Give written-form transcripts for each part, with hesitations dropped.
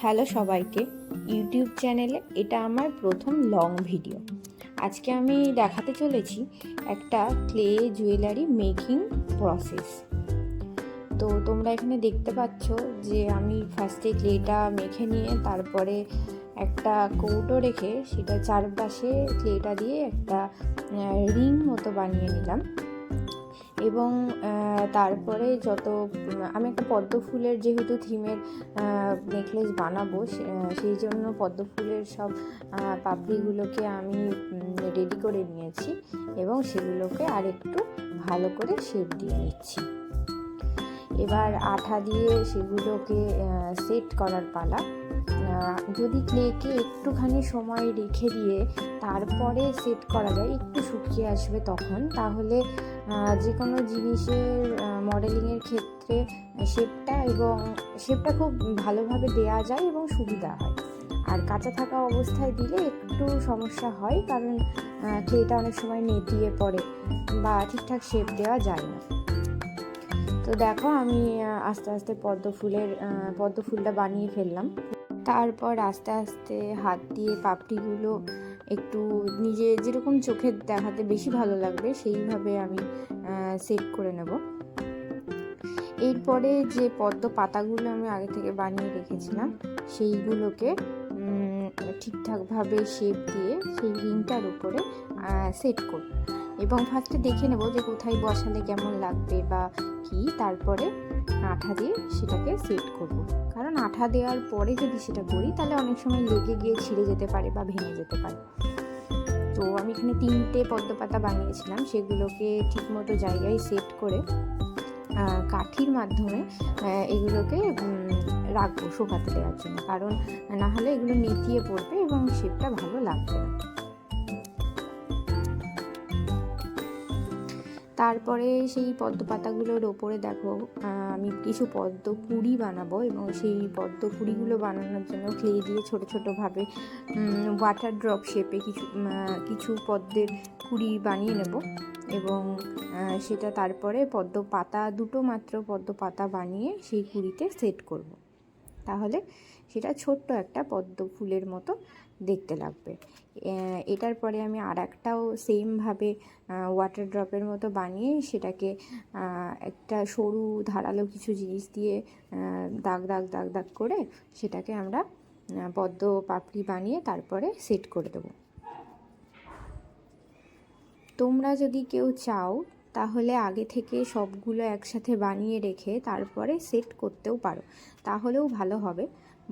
Hello সবাইকে, YouTube চ্যানেলে এটা আমার প্রথম লং ভিডিও। আজকে আমি দেখাতে চলেছি একটা ক্লে জুয়েলারি মেকিং প্রসেস। তো তোমরা এখানে দেখতে পাচ্ছ যে আমি ফার্স্টে ক্লেটা মেখে নিয়ে তারপরে একটা কৌটো রেখে সেটা চারপাশে ক্লেটা দিয়ে একটা রিং মতো বানিয়ে নিলাম। এবং তারপরে আমি একটা পদ্ম ফুলের যেহেতু থিমের নেকলেস বানাবো, সেই জন্য পদ্ম ফুলের সব পাপড়িগুলোকে আমি রেডি করে নিয়েছি এবং সেগুলোকে আরেকটু ভালো করে শেপ দিয়ে নিচ্ছি। এবার আঠা দিয়ে সেগুলোকে সেট করার পালা। যদি ক্লেকে একটুখানি সময় রেখে দিয়ে তারপরে সেট করা যায়, একটু শুকিয়ে আসবে তখন, তাহলে যে কোনো জিনিসের মডেলিংয়ের ক্ষেত্রে শেপটা খুব ভালোভাবে দেওয়া যায় এবং সুবিধা হয়। আর কাঁচা থাকা অবস্থায় দিলে একটু সমস্যা হয়, কারণ ক্লেটা অনেক সময় নেতিয়ে পড়ে বা ঠিকঠাক শেপ দেওয়া যায় না। তো দেখো, আমি আস্তে আস্তে পদ্ম ফুলটা বানিয়ে ফেললাম। তারপর আস্তে আস্তে হাত দিয়ে পাপড়িগুলো একটু নিজে যেরকম চোখে দেখাতে বেশি ভালো লাগবে সেইভাবে আমি সেট করে নেব। এরপরে যে পদ্ম পাতাগুলো আমি আগে থেকে বানিয়ে রেখেছিলাম সেইগুলোকে ঠিকঠাকভাবে শেপ দিয়ে সেই রিংটার উপরে সেট করব এবং ফার্স্টে দেখে নেব যে কোথায় বসালে কেমন লাগবে বা কি, তারপরে আঠা দিয়ে সেটাকে সেট করব। কারণ আঠা দেওয়ার পরে যদি সেটা করি তাহলে অনেক সময় লেগে গিয়ে ছিঁড়ে যেতে পারে বা ভেঙে যেতে পারে। তো আমি এখানে 3টে পদ্ম পাতা বানিয়েছিলাম, সেগুলোকে ঠিকমতো জায়গায় সেট করে কাঠির মাধ্যমে এগুলোকে রাখবো শুকাতে দেওয়ার জন্য, কারণ না হলে এগুলো নেতিয়ে পড়বে এবং শেপটা ভালো লাগবে না। তারপরে সেই পদ্ম পাতাগুলোর ওপরে দেখো আমি কিছু পদ্ম কুঁড়ি বানাবো এবং সেই পদ্ম কুঁড়িগুলো বানানোর জন্য ক্লে দিয়ে ছোটো ছোটোভাবে ওয়াটার ড্রপ শেপে কিছু পদ্মের কুঁড়ি বানিয়ে নেব এবং সেটা তারপরে দুটো মাত্র পদ্ম পাতা বানিয়ে সেই কুঁড়িতে সেট করব। তাহলে সেটা ছোট্ট একটা পদ্ম ফুলের মতো দেখতে লাগবে। এটার পরে আমি আর একটাও সেমভাবে ওয়াটার ড্রপের মতো বানিয়ে সেটাকে একটা সরু ধারালো কিছু জিনিস দিয়ে দাগ দাগ দাগ দাগ করে সেটাকে আমরা পদ্ম পাপড়ি বানিয়ে তারপরে সেট করে দেবো। তোমরা যদি কেউ চাও তাহলে আগে থেকে সবগুলো একসাথে বানিয়ে রেখে তারপরে সেট করতেও পারো, তাহলেও ভালো হবে,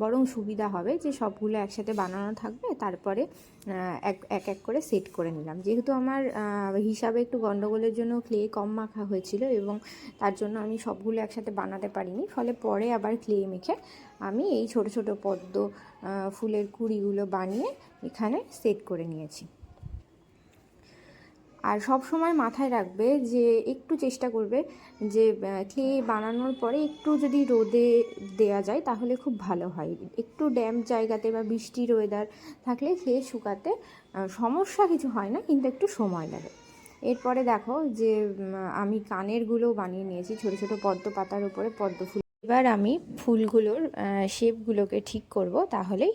বরং সুবিধা হবে যে সবগুলো একসাথে বানানো থাকবে, তারপরে এক এক করে সেট করে নিলাম। যেহেতু আমার হিসাবে একটু গন্ডগোলের জন্য ক্লে কম মাখা হয়েছিল এবং তার জন্য আমি সবগুলো একসাথে বানাতে পারিনি, ফলে পরে আবার ক্লে মেখে আমি এই ছোট ছোট পদ্ম ফুলের কুঁড়িগুলো বানিয়ে এখানে সেট করে নিয়েছি। আর সব সময় মাথায় রাখবে যে একটু চেষ্টা করবে যে ক্লে বানানোর পরে একটু যদি রোদে দেওয়া যায় তাহলে খুব ভালো হয়। একটু ড্যাম্প জায়গাতে বা বৃষ্টির ওয়েদার থাকলে ক্লে শুকাতে সমস্যা কিছু হয় না, কিন্তু একটু সময় লাগে। এরপরে দেখো যে আমি কানেরগুলো বানিয়ে নিয়েছি ছোটো ছোটো পদ্ম পাতার উপরে পদ্ম ফুল। এবার আমি ফুলগুলোর শেপগুলোকে ঠিক করব, তাহলেই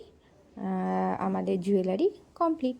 আমাদের জুয়েলারি কমপ্লিট।